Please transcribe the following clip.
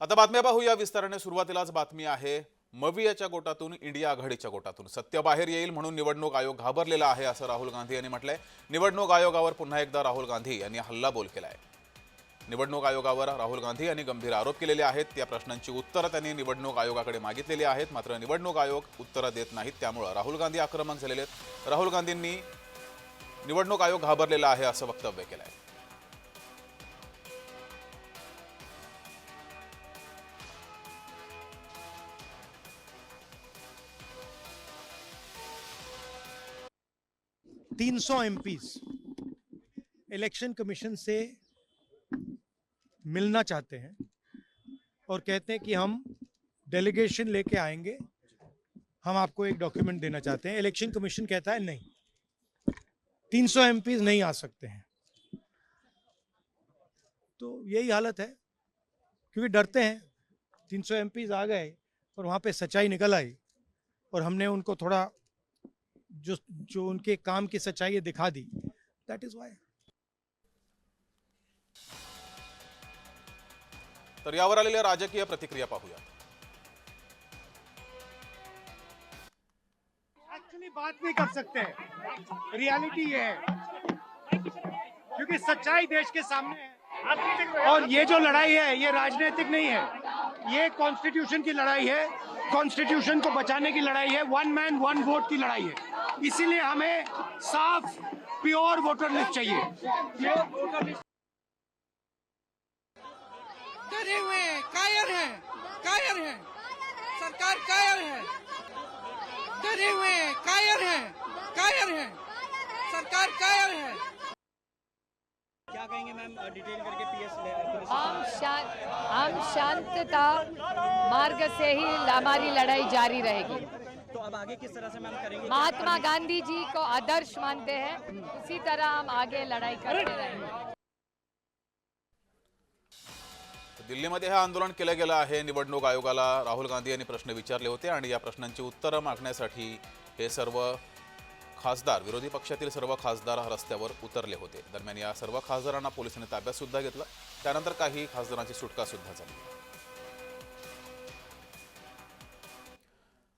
आता बातम्या पाहूया विस्ताराने। सुरुवातीलाच बातमी आहे मवियाच्या गोटातून इंडिया आघाडीच्या गोटातून सत्य बाहेर येईल म्हणून निवडणूक आयोग घाबरलेला आहे असं राहुल गांधी यांनी म्हटलंय। निवडणूक आयोगावर पुन्हा एकदा राहुल गांधी यांनी हल्लाबोल केलाय। निवडणूक आयोगावर राहुल गांधी यांनी गंभीर आरोप केलेले आहेत। त्या प्रश्नांची उत्तरं त्यांनी निवडणूक आयोगाकडे मागितलेली आहेत, मात्र निवडणूक आयोग उत्तरं देत नाहीत। त्यामुळे राहुल गांधी आक्रमक झालेले आहेत। राहुल गांधींनी निवडणूक आयोग घाबरलेला आहे असं वक्तव्य केलंय। 300 एमपीज इलेक्शन कमीशन से मिलना चाहते हैं और कहते हैं कि हम डेलीगेशन लेके आएंगे, हम आपको एक डॉक्यूमेंट देना चाहते हैं। इलेक्शन कमीशन कहता है नहीं, 300 एमपीज नहीं आ सकते हैं। तो यही हालत है, क्योंकि डरते हैं। 300 एमपीज आ गए और वहाँ पे सच्चाई निकल आई और हमने उनको थोड़ा जो उनके काम की सच्चाई है दिखा दी। That is why. तर यावर आलेल्या राजकीय प्रतिक्रिया पाहूया। एक्चुअली बात नहीं कर सकते, रियलिटी ये है, क्योंकि सच्चाई देश के सामने है। और ये जो लड़ाई है ये राजनीतिक नहीं है, ये कॉन्स्टिट्यूशन की लड़ाई है, कॉन्स्टिट्यूशन को बचाने की लड़ाई है, वन मैन वन वोट की लड़ाई है। इसीलिए हमें साफ प्योर वोटर लिस्ट चाहिए। डरे हुए हैं, कायर हैं, कायर हैं, सरकार कायर है। डरे हुए हैं, कायर हैं, कायर हैं, सरकार कायर है। क्या कहेंगे मैम, डिटेल करके पुलिस हम शांतता मार्ग से ही हमारी लड़ाई जारी रहेगी। तो अब आगे किस तरह से मैम करेंगे? महात्मा गांधी जी को आदर्श मानते हैं, उसी तरह हम आगे लड़ाई करते रहेंगे। दिल्लीमध्ये हे आंदोलन केलं गेलं आहे। निवडणूक आयोगाला राहुल गांधी यांनी प्रश्न विचारले होते आणि या प्रश्नांची उत्तरं मागण्यासाठी हे सर्व खासदार, विरोधी पक्षातील सर्व खासदार रस्त्यावर उतरले होते। दरम्यान या सर्व खासदारांना पोलिसांनी ताब्यात सुद्धा घेतलं। त्यानंतर काही खासदारांची सुटका सुद्धा झाली।